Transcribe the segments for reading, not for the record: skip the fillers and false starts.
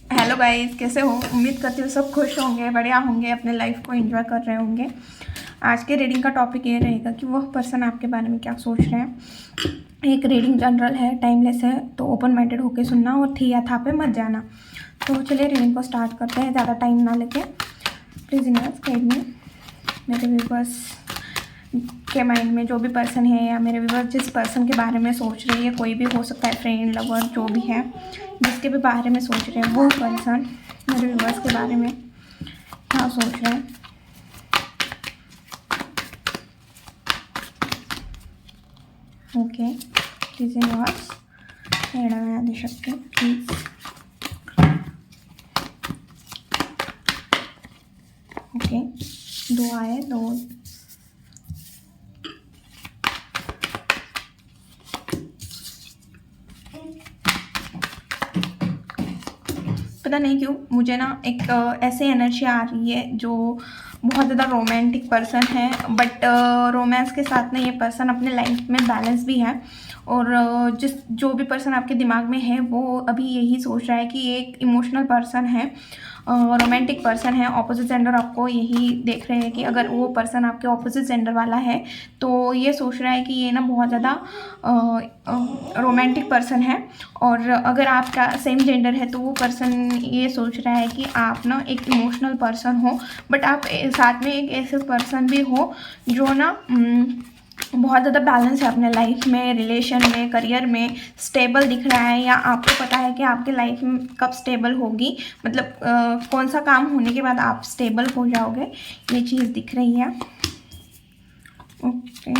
Hello guys, कैसे हो? उम्मीद करती हूँ सब खुश होंगे, बढ़िया होंगे, अपने लाइफ को एंजॉय कर रहे होंगे। आज के रीडिंग का टॉपिक ये रहेगा कि वह पर्सन आपके बारे में क्या सोच रहे हैं। एक रीडिंग जनरल है, टाइमलेस है, तो ओपन माइंडेड होकर सुनना और थी या था पे मत जाना। तो चलिए रीडिंग को स्टार्ट करते हैं, ज़्यादा टाइम ना लेके। Please universe guide me. मेरे व्यूवर्स के माइंड में जो भी पर्सन है या मेरे व्यूवर जिस पर्सन के बारे में सोच रही है, कोई भी हो सकता है, फ्रेंड, लवर, जो भी है, जिसके भी बारे में सोच रहे हैं वो पर्सन मेरे व्यूवर्स के बारे में क्या सोच रहे हैं। ओके, प्लीज़ यूनिवर्स मैं दे सकती हूँ प्लीज़। ओके, दो आए, दो पता नहीं क्यों मुझे ना एक ऐसे एनर्जी आ रही है जो बहुत ज़्यादा रोमांटिक पर्सन है, बट रोमांस के साथ ना ये पर्सन अपने लाइफ में बैलेंस भी है। और जो भी पर्सन आपके दिमाग में है वो अभी यही सोच रहा है कि ये एक इमोशनल पर्सन है, रोमांटिक पर्सन है। ऑपोजिट जेंडर आपको यही देख रहे हैं कि अगर वो पर्सन आपके ऑपोजिट जेंडर वाला है तो ये सोच रहा है कि ये ना बहुत ज़्यादा रोमांटिक पर्सन है। और अगर आपका सेम जेंडर है तो वो पर्सन ये सोच रहा है कि आप ना एक इमोशनल पर्सन हो, बट आप साथ में एक ऐसे पर्सन भी हो जो ना बहुत ज़्यादा बैलेंस है अपने लाइफ में, रिलेशन में, करियर में स्टेबल दिख रहा है। या आपको पता है कि आपके लाइफ में कब स्टेबल होगी, मतलब कौन सा काम होने के बाद आप स्टेबल हो जाओगे, ये चीज़ दिख रही है। Okay,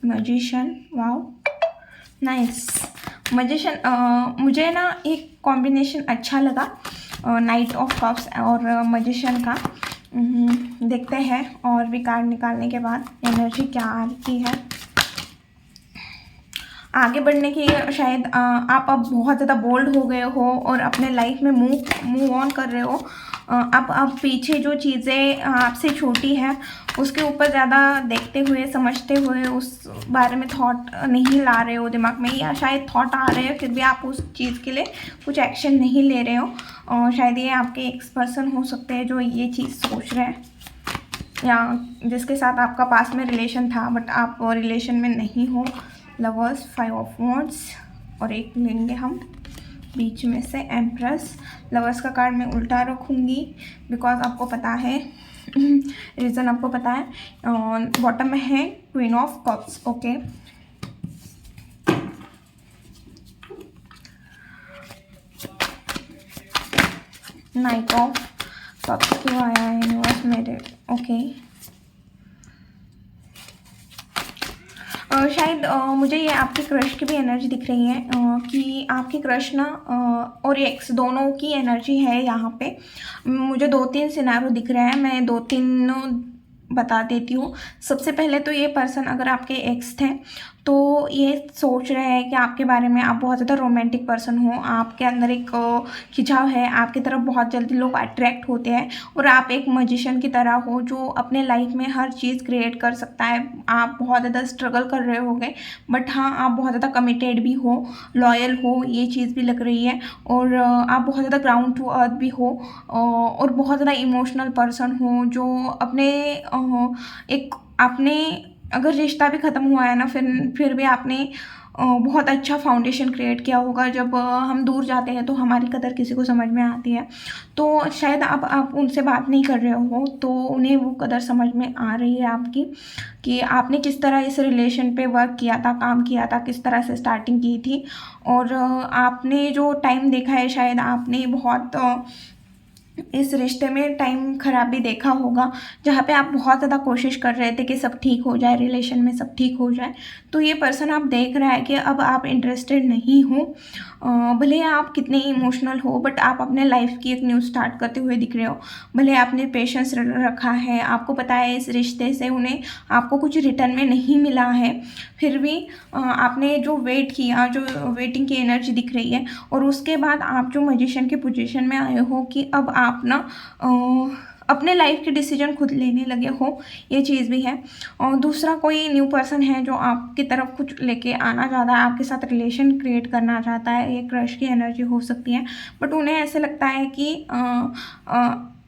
magician, wow nice. Magician, मुझे ना एक कॉम्बिनेशन अच्छा लगा, नाइट ऑफ कप्स और मैजिशियन का। देखते हैं और भी कार्ड निकालने के बाद एनर्जी क्या आ रही है। आगे बढ़ने की शायद आप अब बहुत ज़्यादा बोल्ड हो गए हो और अपने लाइफ में मूव ऑन कर रहे हो। अब पीछे जो चीज़ें आपसे छोटी है उसके ऊपर ज़्यादा देखते हुए, समझते हुए उस बारे में थॉट नहीं ला रहे हो दिमाग में, या शायद थॉट आ रहे हैं फिर भी आप उस चीज़ के लिए कुछ एक्शन नहीं ले रहे हो। और शायद ये आपके एक्स पर्सन हो सकते हैं जो ये चीज़ सोच रहे हैं, या जिसके साथ आपका पास में रिलेशन था बट आप रिलेशन में नहीं हो। लवर्स, 5 ऑफ वॉन्ड्स, और एक लेंगे हम बीच में से एम्प्रेस। लवर्स का कार्ड मैं उल्टा रखूँगी बिकॉज आपको पता है रीज़न आपको पता है। बॉटम में है queen of cups. Okay, night of cups क्यों आया है यूनिवर्स मेरे? ओके, शायद मुझे ये आपके क्रश की भी एनर्जी दिख रही है, कि आपके क्रश ना और एक्स दोनों की एनर्जी है यहाँ पे। मुझे 2-3 सिनारियो दिख रहे हैं, मैं 2-3 बता देती हूँ। सबसे पहले तो ये पर्सन अगर आपके एक्स थे तो ये सोच रहे हैं कि आपके बारे में आप बहुत ज़्यादा रोमांटिक पर्सन हो, आपके अंदर एक खिंचाव है, आपकी तरफ बहुत जल्दी लोग अट्रैक्ट होते हैं, और आप एक मैजिशियन की तरह हो जो अपने लाइफ में हर चीज़ क्रिएट कर सकता है। आप बहुत ज़्यादा स्ट्रगल कर रहे होगे, बट हाँ आप बहुत ज़्यादा कमिटेड भी हो, लॉयल हो, ये चीज़ भी लग रही है। और आप बहुत ज़्यादा ग्राउंड टू अर्थ भी हो, और बहुत ज़्यादा इमोशनल पर्सन हो जो अपने एक आपने अगर रिश्ता भी ख़त्म हुआ है ना, फिर भी आपने बहुत अच्छा फाउंडेशन क्रिएट किया होगा। जब हम दूर जाते हैं तो हमारी कदर किसी को समझ में आती है, तो शायद अब आप उनसे बात नहीं कर रहे हो तो उन्हें वो कदर समझ में आ रही है आपकी, कि आपने किस तरह इस रिलेशन पे वर्क किया था, काम किया था, किस तरह से स्टार्टिंग की थी। और आपने जो टाइम देखा है, शायद आपने बहुत इस रिश्ते में टाइम ख़राब भी देखा होगा, जहाँ पे आप बहुत ज़्यादा कोशिश कर रहे थे कि सब ठीक हो जाए, रिलेशन में सब ठीक हो जाए। तो ये पर्सन आप देख रहा है कि अब आप इंटरेस्टेड नहीं हो। भले आप कितने इमोशनल हो, बट आप अपने लाइफ की एक न्यू स्टार्ट करते हुए दिख रहे हो। भले आपने पेशेंस रखा है, आपको पता है इस रिश्ते से उन्हें आपको कुछ रिटर्न में नहीं मिला है, फिर भी आपने जो वेट किया, जो वेटिंग की एनर्जी दिख रही है, और उसके बाद आप जो मैजिशियन के पोजीशन में आए हो कि अब आप ना अपने लाइफ के डिसीजन खुद लेने लगे हो, ये चीज़ भी है। और दूसरा, कोई न्यू पर्सन है जो आपकी तरफ कुछ लेके आना चाहता है, आपके साथ रिलेशन क्रिएट करना चाहता है, ये क्रश की एनर्जी हो सकती है। बट उन्हें ऐसे लगता है कि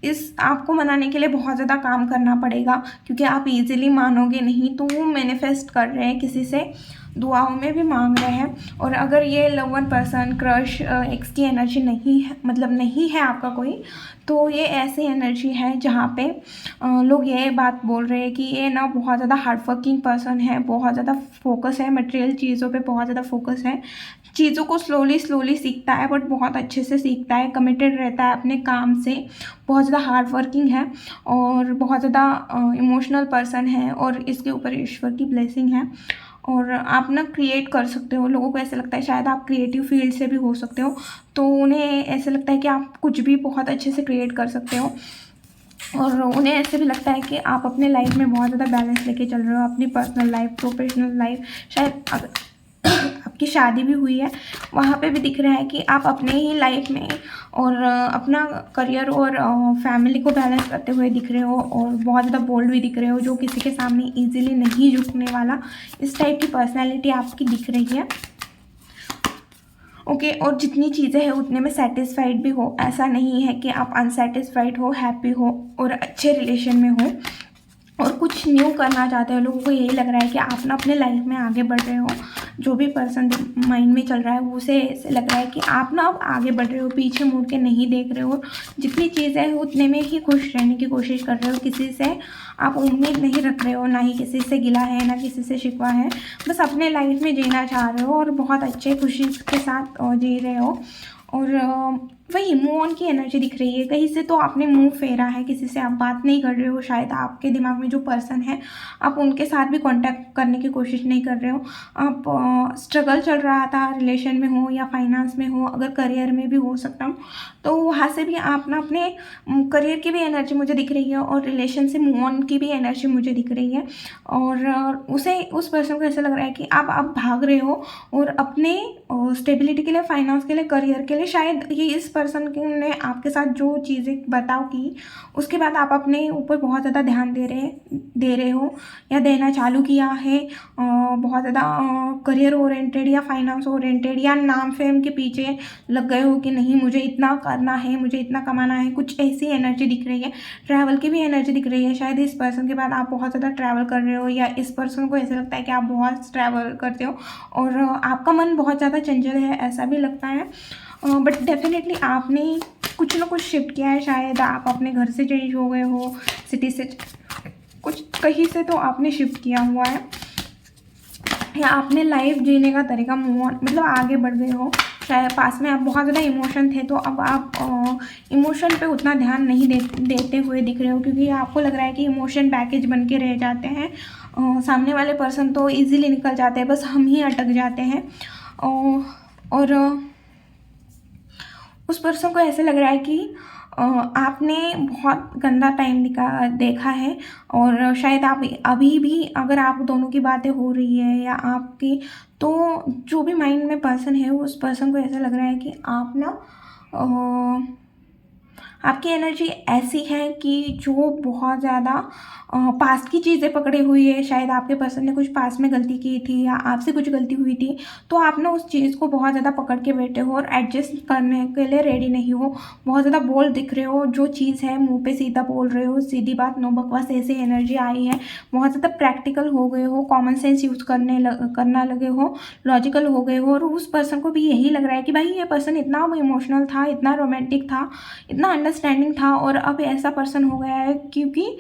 इस आपको मनाने के लिए बहुत ज़्यादा काम करना पड़ेगा, क्योंकि आप इजीली मानोगे नहीं। तो वो मैनिफेस्ट कर रहे हैं, किसी से दुआओं में भी मांग रहे हैं। और अगर ये love one person, crush, x की एनर्जी नहीं है, मतलब नहीं है आपका कोई, तो ये ऐसी एनर्जी है जहाँ पे लोग ये बात बोल रहे हैं कि ये ना बहुत ज़्यादा हार्ड वर्किंग पर्सन है, बहुत ज़्यादा फोकस है, मटेरियल चीज़ों पे बहुत ज़्यादा फोकस है, चीज़ों को स्लोली सीखता है, बट बहुत अच्छे से सीखता है, कमिटेड रहता है अपने काम से, बहुत ज़्यादा हार्ड वर्किंग है और बहुत ज़्यादा इमोशनल पर्सन है। और इसके ऊपर ईश्वर की ब्लेसिंग है। और आप ना क्रिएट कर सकते हो, लोगों को ऐसा लगता है शायद आप क्रिएटिव फील्ड से भी हो सकते हो, तो उन्हें ऐसा लगता है कि आप कुछ भी बहुत अच्छे से क्रिएट कर सकते हो। और उन्हें ऐसे भी लगता है कि आप अपने लाइफ में बहुत ज़्यादा बैलेंस लेके चल रहे हो, अपनी पर्सनल लाइफ, प्रोफेशनल लाइफ। शायद अगर आपकी शादी भी हुई है, वहाँ पे भी दिख रहा है कि आप अपने ही लाइफ में और अपना करियर और फैमिली को बैलेंस करते हुए दिख रहे हो, और बहुत ज़्यादा बोल्ड भी दिख रहे हो, जो किसी के सामने इजीली नहीं झुकने वाला, इस टाइप की पर्सनैलिटी आपकी दिख रही है। ओके, और जितनी चीज़ें हैं उतने में सेटिस्फाइड भी हो, ऐसा नहीं है कि आप अनसेटिस्फाइड हो, हैप्पी हो और अच्छे रिलेशन में हो और कुछ न्यू करना चाहते हो। लोगों को यही लग रहा है कि आप ना अपने लाइफ में आगे बढ़ रहे हो। जो भी पर्सन माइंड में चल रहा है उसे ऐसे लग रहा है कि आप ना अब आगे बढ़ रहे हो, पीछे मुड़ के नहीं देख रहे हो, जितनी चीज़ें हैं उतने में ही खुश रहने की कोशिश कर रहे हो। किसी से आप उम्मीद नहीं रख रहे हो, ना ही किसी से गिला है, ना किसी से शिकवा है, बस अपने लाइफ में जीना चाह रहे हो और बहुत अच्छे खुशी के साथ जी रहे हो। और वही मूव ऑन की एनर्जी दिख रही है। कहीं से तो आपने मुंह फेरा है, किसी से आप बात नहीं कर रहे हो, शायद आपके दिमाग में जो पर्सन है आप उनके साथ भी कांटेक्ट करने की कोशिश नहीं कर रहे हो। आप स्ट्रगल चल रहा था, रिलेशन में हो या फाइनेंस में हो, अगर करियर में भी हो सकता हूँ, तो वहाँ से भी आप ना अपने करियर की भी एनर्जी मुझे दिख रही है और रिलेशन से मूव ऑन की भी एनर्जी मुझे दिख रही है। और उस पर्सन को ऐसा लग रहा है कि आप भाग रहे हो और अपने स्टेबिलिटी के लिए, फाइनेंस के लिए, करियर के लिए, शायद ये इस पर्सन ने आपके साथ जो चीज़ें बर्ताव की, उसके बाद आप अपने ऊपर बहुत ज़्यादा ध्यान दे रहे हो या देना चालू किया है। बहुत ज़्यादा करियर ओरिएंटेड या फाइनेंस ओरिएंटेड या नाम फेम के पीछे लग गए हो कि नहीं मुझे इतना करना है, मुझे इतना कमाना है, कुछ ऐसी एनर्जी दिख रही है। ट्रैवल की भी एनर्जी दिख रही है, शायद इस पर्सन के बाद आप बहुत ज़्यादा ट्रैवल कर रहे हो या इस पर्सन को ऐसा लगता है कि आप बहुत ट्रैवल करते हो और आपका मन बहुत ज़्यादा चंचल है, ऐसा भी लगता है। बट डेफिनेटली आपने कुछ ना कुछ शिफ्ट किया है, शायद आप अपने घर से चेंज हो गए हो, सिटी से कुछ कहीं से तो आपने शिफ्ट किया हुआ है, या आपने लाइफ जीने का तरीका मूव ऑन, मतलब आगे बढ़ गए हो। शायद पास में आप बहुत ज़्यादा इमोशन थे, तो अब आप इमोशन पे उतना ध्यान नहीं देते हुए दिख रहे हो, क्योंकि आपको लग रहा है कि इमोशन पैकेज बन के रह जाते हैं। सामने वाले पर्सन तो इजीली निकल जाते हैं, बस हम ही अटक जाते हैं। और उस पर्सन को ऐसे लग रहा है कि आपने बहुत गंदा टाइम देखा है, और शायद आप अभी भी, अगर आप दोनों की बातें हो रही है या आपकी, तो जो भी माइंड में पर्सन है उस पर्सन को ऐसा लग रहा है कि आप ना आपकी एनर्जी ऐसी है कि जो बहुत ज़्यादा पास्ट की चीज़ें पकड़ी हुई है। शायद आपके पर्सन ने कुछ पास्ट में गलती की थी या आपसे कुछ गलती हुई थी, तो आप ना उस चीज़ को बहुत ज़्यादा पकड़ के बैठे हो और एडजस्ट करने के लिए रेडी नहीं हो। बहुत ज़्यादा बोल्ड दिख रहे हो, जो चीज़ है मुंह पे सीधा बोल रहे हो, सीधी बात, नो बकवास, ऐसी एनर्जी आई है। बहुत ज़्यादा प्रैक्टिकल हो गए हो, कॉमन सेंस यूज़ करना लगे हो, लॉजिकल हो गए हो। और उस पर्सन को भी यही लग रहा है कि भाई ये पर्सन इतना इमोशनल था, इतना रोमांटिक था, इतना अंडरस्टैंडिंग था, और अब ऐसा पर्सन हो गया है क्योंकि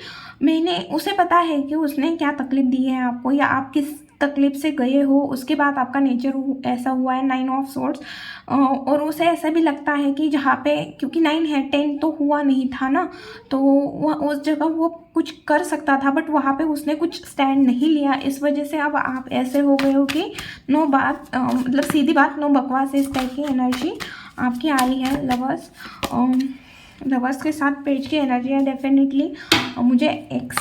उसे पता है कि उसने क्या तकलीफ दी है आपको, या आप किस तकलीफ से गए हो, उसके बाद आपका नेचर ऐसा हुआ है, 9 ऑफ सोर्ड्स। और उसे ऐसा भी लगता है कि जहाँ पे, क्योंकि 9 है, 10 तो हुआ नहीं था ना, तो वह उस जगह वो कुछ कर सकता था, बट वहाँ पे उसने कुछ स्टैंड नहीं लिया। इस वजह से अब आप ऐसे हो गए हो कि नो बात, मतलब सीधी बात, नो बकवास, इस टाइप की एनर्जी आपकी आई है। लवर्स के साथ पेज की एनर्जी है डेफिनेटली। मुझे एक्स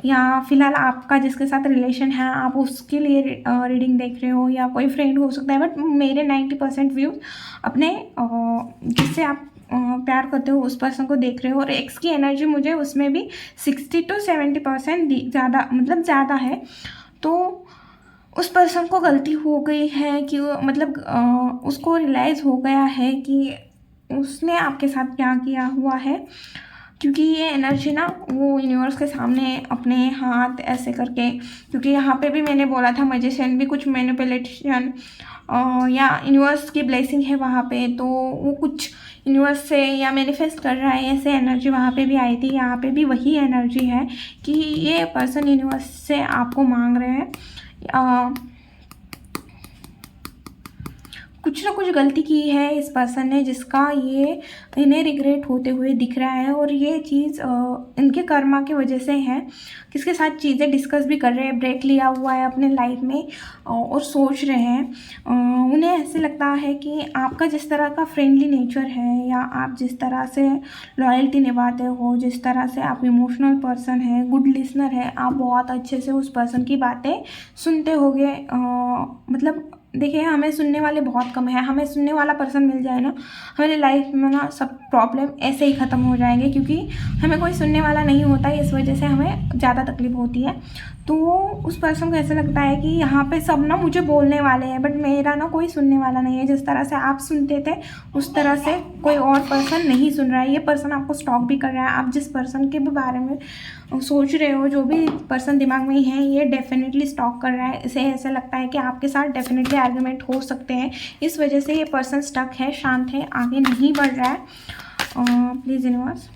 या फिलहाल आपका जिसके साथ रिलेशन है, आप उसके लिए रीडिंग देख रहे हो, या कोई फ्रेंड हो सकता है, बट मेरे 90% व्यूज़ अपने जिससे आप प्यार करते हो उस पर्सन को देख रहे हो, और एक्स की एनर्जी मुझे उसमें भी 60 to 70% ज़्यादा, मतलब ज़्यादा है। तो उस पर्सन को गलती हो गई है कि मतलब उसको रियलाइज़ हो गया है कि उसने आपके साथ क्या किया हुआ है, क्योंकि ये एनर्जी ना वो यूनिवर्स के सामने अपने हाथ ऐसे करके, क्योंकि यहाँ पे भी मैंने बोला था मैजिशियन भी कुछ मैनिपुलेशन या यूनिवर्स की ब्लेसिंग है वहाँ पे, तो वो कुछ यूनिवर्स से या मैनिफेस्ट कर रहा है, ऐसे एनर्जी वहाँ पे भी आई थी। यहाँ पे भी वही एनर्जी है कि ये पर्सन यूनिवर्स से आपको मांग रहे हैं, कुछ ना कुछ गलती की है इस पर्सन ने जिसका ये इन्हें रिग्रेट होते हुए दिख रहा है, और ये चीज़ इनके कर्मा की वजह से है। किसके साथ चीज़ें डिस्कस भी कर रहे हैं, ब्रेक लिया हुआ है अपने लाइफ में और सोच रहे हैं। उन्हें ऐसे लगता है कि आपका जिस तरह का फ्रेंडली नेचर है, या आप जिस तरह से लॉयल्टी निभाते हो, जिस तरह से आप इमोशनल पर्सन है, गुड लिसनर है, आप बहुत अच्छे से उस पर्सन की बातें सुनते होगे। मतलब देखिए, हमें सुनने वाले बहुत कम है, हमें सुनने वाला पर्सन मिल जाए ना, हमारी लाइफ में ना सब प्रॉब्लम ऐसे ही ख़त्म हो जाएंगे, क्योंकि हमें कोई सुनने वाला नहीं होता है, इस वजह से हमें ज़्यादा तकलीफ होती है। तो उस पर्सन को ऐसा लगता है कि यहाँ पे सब ना मुझे बोलने वाले हैं, बट मेरा ना कोई सुनने वाला नहीं है। जिस तरह से आप सुनते थे उस तरह से कोई और पर्सन नहीं सुन रहा है। ये पर्सन आपको स्टॉक भी कर रहा है। आप जिस पर्सन के भी बारे में सोच रहे हो, जो भी पर्सन दिमाग में है, ये डेफिनेटली स्टॉक कर रहा है। इसे ऐसा लगता है कि आपके साथ डेफिनेटली आर्गुमेंट हो सकते हैं, इस वजह से ये पर्सन स्टक है, शांत है, आगे नहीं बढ़ रहा है। प्लीज़ यूनिवर्स,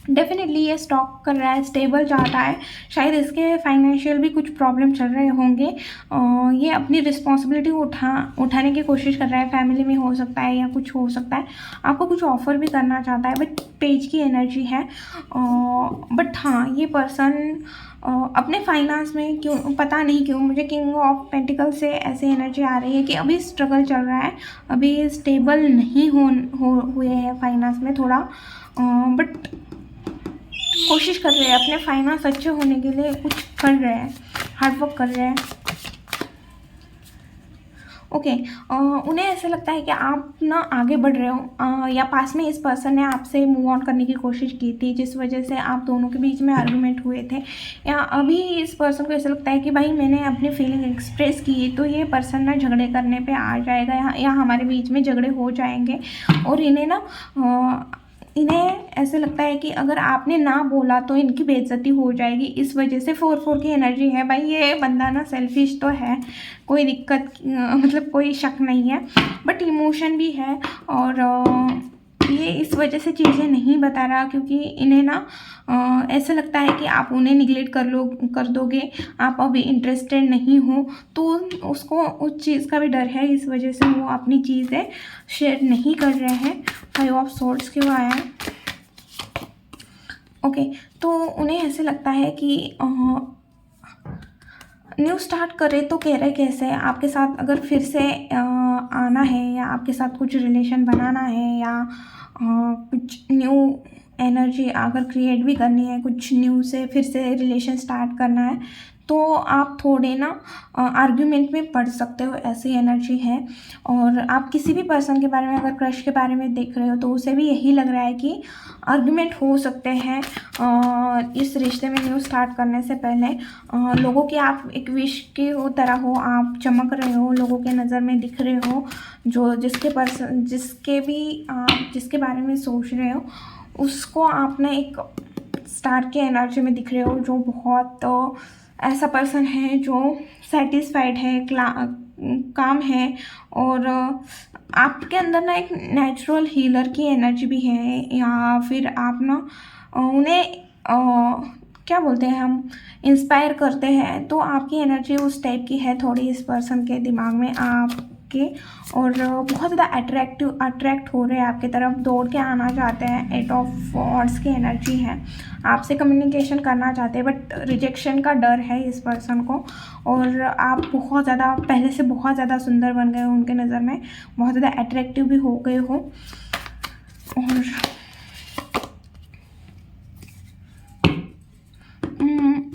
डेफिनेटली ये स्टॉक कर रहा है, स्टेबल चाहता है। शायद इसके फाइनेंशियल भी कुछ प्रॉब्लम चल रहे होंगे। ये अपनी रिस्पॉन्सिबिलिटी उठाने की कोशिश कर रहा है, फैमिली में हो सकता है या कुछ हो सकता है। आपको कुछ ऑफ़र भी करना चाहता है, बट पेज की एनर्जी है। बट हाँ, ये पर्सन अपने फाइनेंस में क्यों पता नहीं क्यों मुझे किंग ऑफ पेंटिकल से ऐसी एनर्जी आ रही है कि अभी स्ट्रगल चल रहा है, अभी स्टेबल नहीं हुए हैं फाइनेंस में थोड़ा, बट कोशिश कर रहे हैं अपने फाइनेंस अच्छे होने के लिए, कुछ कर रहे हैं, हार्डवर्क कर रहे हैं। ओके, उन्हें ऐसा लगता है कि आप ना आगे बढ़ रहे हो, या पास में इस पर्सन ने आपसे मूव ऑन करने की कोशिश की थी, जिस वजह से आप दोनों के बीच में आर्गुमेंट हुए थे, या अभी इस पर्सन को ऐसा लगता है कि भाई मैंने अपनी फीलिंग एक्सप्रेस की तो ये पर्सन ना झगड़े करने पे आ जाएगा, या हमारे बीच में झगड़े हो जाएंगे। और इन्हें ऐसे लगता है कि अगर आपने ना बोला तो इनकी बेइज्जती हो जाएगी, इस वजह से 4-4 की एनर्जी है। भाई ये बंदा ना सेल्फिश तो है, कोई दिक्कत मतलब कोई शक नहीं है, बट इमोशन भी है, और ये इस वजह से चीज़ें नहीं बता रहा, क्योंकि इन्हें ना ऐसा लगता है कि आप उन्हें निगलेक्ट कर दोगे, आप अभी इंटरेस्टेड नहीं हो, तो उसको उस चीज़ का भी डर है, इस वजह से वो अपनी चीज़ें शेयर नहीं कर रहे हैं। 5 ऑफ सोर्ड्स क्यों आया है? ओके, तो उन्हें ऐसे लगता है कि न्यू स्टार्ट करें तो कह रहे कैसे आपके साथ अगर फिर से आना है, या आपके साथ कुछ रिलेशन बनाना है, या कुछ न्यू एनर्जी अगर क्रिएट भी करनी है, कुछ न्यू से फिर से रिलेशन स्टार्ट करना है, तो आप थोड़े ना आर्ग्यूमेंट में पड़ सकते हो, ऐसी एनर्जी है। और आप किसी भी पर्सन के बारे में, अगर क्रश के बारे में देख रहे हो, तो उसे भी यही लग रहा है कि आर्ग्यूमेंट हो सकते हैं इस रिश्ते में न्यू स्टार्ट करने से पहले। लोगों की आप एक विश की तरह हो, आप चमक रहे हो, लोगों के नज़र में दिख रहे हो, जो जिसके बारे में सोच रहे हो उसको आपने एक स्टार के एनर्जी में दिख रहे हो, जो बहुत ऐसा पर्सन है जो सेटिस्फाइड है, काम है, और आपके अंदर ना एक नेचुरल हीलर की एनर्जी भी है, या फिर आप ना उन्हें क्या बोलते हैं, हम इंस्पायर करते हैं, तो आपकी एनर्जी उस टाइप की है थोड़ी इस पर्सन के दिमाग में आपके, और बहुत ज़्यादा अट्रैक्ट हो रहे हैं आपकी तरफ, दौड़ के आना चाहते हैं। 8 ऑफ वॉन्ड्स की एनर्जी है, आपसे कम्युनिकेशन करना चाहते हैं, बट रिजेक्शन का डर है इस पर्सन को, और आप बहुत ज़्यादा पहले से बहुत ज़्यादा सुंदर बन गए हो उनके नज़र में, बहुत ज़्यादा अट्रैक्टिव भी हो गए हो,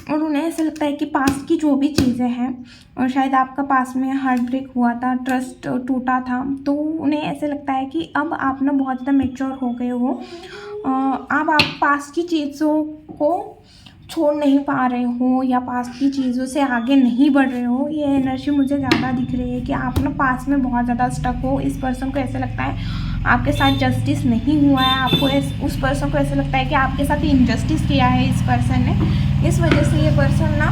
और उन्हें ऐसा लगता है कि पास्ट की जो भी चीज़ें हैं, और शायद आपका पास में हार्ट ब्रेक हुआ था, ट्रस्ट टूटा था, तो उन्हें ऐसे लगता है कि अब आप ना बहुत ज़्यादा मैच्योर हो गए हो। अब आप पास्ट की चीज़ों को छोड़ नहीं पा रहे हो या पास्ट की चीज़ों से आगे नहीं बढ़ रहे हो। ये एनर्जी मुझे ज़्यादा दिख रही है कि आप ना पास्ट में बहुत ज़्यादा स्टक हो। इस पर्सन को ऐसे लगता है आपके साथ जस्टिस नहीं हुआ है, आपको उस पर्सन को ऐसे लगता है कि आपके साथ इनजस्टिस किया है इस पर्सन ने। इस वजह से ये पर्सन ना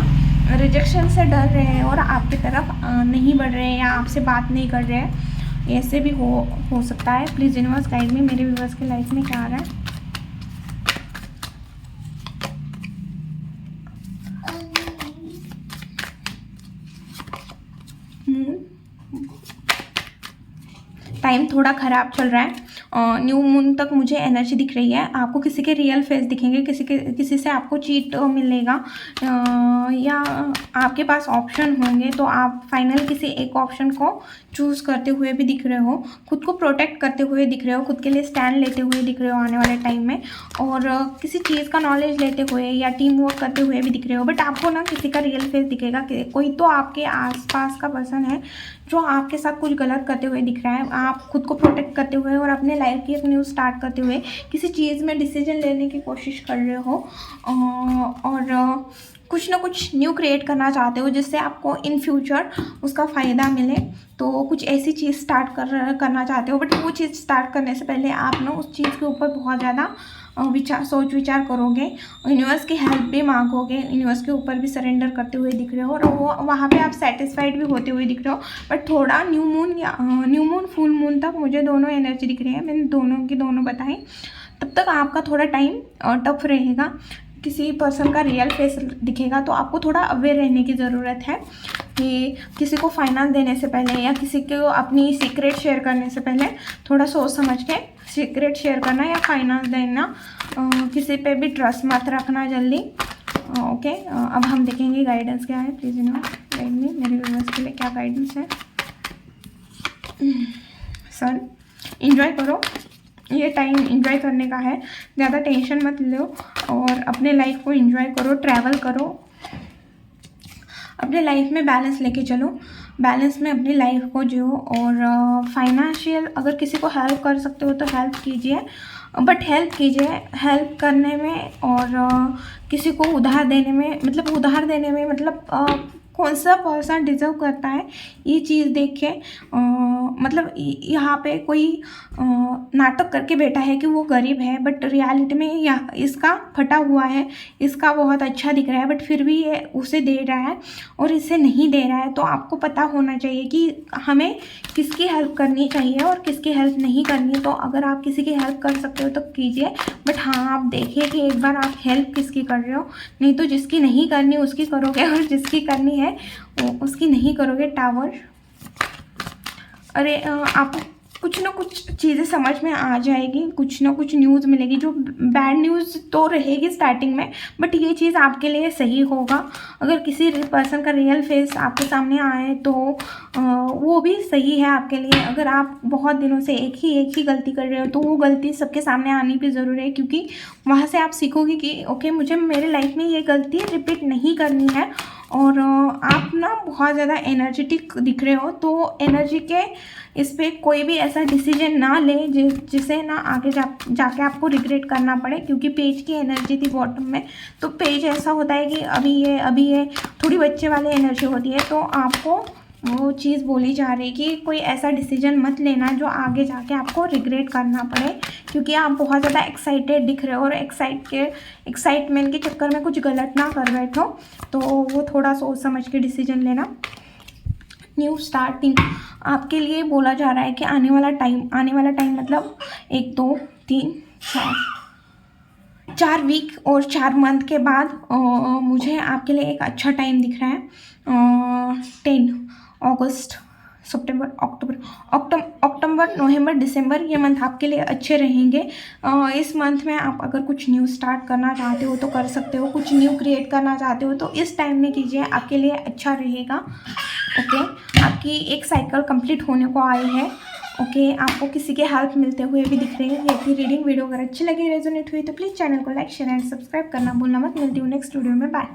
रिजेक्शन से डर रहे हैं और आपकी तरफ नहीं बढ़ रहे हैं या आपसे बात नहीं कर रहे हैं। ऐसे भी हो सकता है। प्लीज़ यूनिवर्स गाइड में मेरे व्यूअर्स की लाइफ में क्या आ रहा है। टाइम थोड़ा ख़राब चल रहा है। न्यू मून तक मुझे एनर्जी दिख रही है। आपको किसी के रियल फेस दिखेंगे, किसी से आपको चीट मिलेगा, या आपके पास ऑप्शन होंगे तो आप फाइनल किसी एक ऑप्शन को चूज़ करते हुए भी दिख रहे हो। खुद को प्रोटेक्ट करते हुए दिख रहे हो, खुद के लिए स्टैंड लेते हुए दिख रहे हो आने वाले टाइम में, और किसी चीज़ का नॉलेज लेते हुए या टीम वर्क करते हुए भी दिख रहे हो। बट आपको ना किसी का रियल फेस दिखेगा कि कोई तो आपके आसपास का पर्सन है जो आपके साथ कुछ गलत करते हुए दिख रहा है। आप खुद को प्रोटेक्ट करते हुए और अपने लाइफ की एक न्यू स्टार्ट करते हुए किसी चीज़ में डिसीजन लेने की कोशिश कर रहे हो, और कुछ ना कुछ न्यू क्रिएट करना चाहते हो जिससे आपको इन फ्यूचर उसका फ़ायदा मिले। तो कुछ ऐसी चीज़ स्टार्ट करना चाहते हो। बट वो चीज़ स्टार्ट करने से पहले आप ना उस चीज़ के ऊपर बहुत ज़्यादा सोच विचार करोगे, यूनिवर्स की हेल्प भी मांगोगे, यूनिवर्स के ऊपर भी सरेंडर करते हुए दिख रहे हो, और वो वहाँ पे आप सेटिस्फाइड भी होते हुए दिख रहे हो। बट थोड़ा न्यू मून फुल मून तक मुझे दोनों एनर्जी दिख रही है। मैंने दोनों की दोनों बताई। तब तक आपका थोड़ा टाइम टफ रहेगा। किसी पर्सन का रियल फेस दिखेगा तो आपको थोड़ा अवेयर रहने की ज़रूरत है कि किसी को फाइनेंस देने से पहले या किसी को अपनी सीक्रेट शेयर करने से पहले थोड़ा सोच समझ के सीक्रेट शेयर करना या फाइनेंस देना। किसी पे भी ट्रस्ट मत रखना जल्दी। ओके, अब हम देखेंगे गाइडेंस क्या है। प्लीज़ गाइड मी, मेरे व्यूअर्स के लिए क्या गाइडेंस है। सर, एंजॉय करो, ये टाइम एंजॉय करने का है। ज़्यादा टेंशन मत लो और अपने लाइफ को एंजॉय करो, ट्रैवल करो, अपने लाइफ में बैलेंस लेके चलो, बैलेंस में अपनी लाइफ को जियो। और फाइनेंशियल अगर किसी को हेल्प कर सकते हो तो हेल्प कीजिए, बट हेल्प कीजिए हेल्प करने में, और किसी को उधार देने में मतलब कौन सा पर्सन डिज़र्व करता है ये चीज़ देख के, मतलब यहाँ पे कोई नाटक करके बैठा है कि वो गरीब है, बट रियलिटी में इसका फटा हुआ है, इसका बहुत अच्छा दिख रहा है, बट फिर भी ये उसे दे रहा है और इसे नहीं दे रहा है। तो आपको पता होना चाहिए कि हमें किसकी हेल्प करनी चाहिए और किसकी हेल्प नहीं करनी। तो अगर आप किसी की हेल्प कर सकते हो तो कीजिए, बट हाँ आप देखिए कि एक बार आप हेल्प किसकी कर रहे हो, नहीं तो जिसकी नहीं करनी उसकी करोगे और जिसकी करनी है उसकी नहीं करोगे। टावर, अरे आपको कुछ ना कुछ चीज़ें समझ में आ जाएगी, कुछ ना कुछ न्यूज़ मिलेगी। जो बैड न्यूज़ तो रहेगी स्टार्टिंग में, बट ये चीज़ आपके लिए सही होगा। अगर किसी पर्सन का रियल फेस आपके सामने आए तो वो भी सही है आपके लिए। अगर आप बहुत दिनों से एक ही गलती कर रहे हो तो वो गलती सबके सामने आनी भी ज़रूरी है, क्योंकि वहाँ से आप सीखोगे कि ओके मुझे मेरे लाइफ में ये गलती रिपीट नहीं करनी है। और आप ना बहुत ज़्यादा एनर्जेटिक दिख रहे हो, तो एनर्जी के इस पर कोई भी ऐसा डिसीजन ना ले जिसे ना आगे जाके आपको रिग्रेट करना पड़े, क्योंकि पेज की एनर्जी थी बॉटम में। तो पेज ऐसा होता है कि अभी ये थोड़ी बच्चे वाली एनर्जी होती है। तो आपको वो चीज़ बोली जा रही है कि कोई ऐसा डिसीजन मत लेना जो आगे जाके आपको रिग्रेट करना पड़े, क्योंकि आप बहुत ज़्यादा एक्साइटेड दिख रहे हो और एक्साइटमेंट के चक्कर में कुछ गलत ना कर बैठो। तो वो थोड़ा सोच समझ के डिसीजन लेना। न्यू स्टार्टिंग आपके लिए बोला जा रहा है कि आने वाला टाइम मतलब 1 2 3 4 वीक और 4 मंथ के बाद मुझे आपके लिए एक अच्छा टाइम दिख रहा है। 10 अगस्त, सितंबर, अक्टूबर, नवंबर, दिसंबर, ये मंथ आपके लिए अच्छे रहेंगे। इस मंथ में आप अगर कुछ न्यू स्टार्ट करना चाहते हो तो कर सकते हो, कुछ न्यू क्रिएट करना चाहते हो तो इस टाइम में कीजिए, आपके लिए अच्छा रहेगा। ओके, आपकी एक साइकिल कंप्लीट होने को आई है। ओके, आपको किसी के हेल्प मिलते हुए भी दिख रही है। ये थी रीडिंग। वीडियो अगर अच्छी लगी, रेजोनेट हुई तो प्लीज़ चैनल को लाइक, शेयर एंड सब्सक्राइब करना भूलना मत। मिलती हूँ नेक्स्ट वीडियो में। बाय।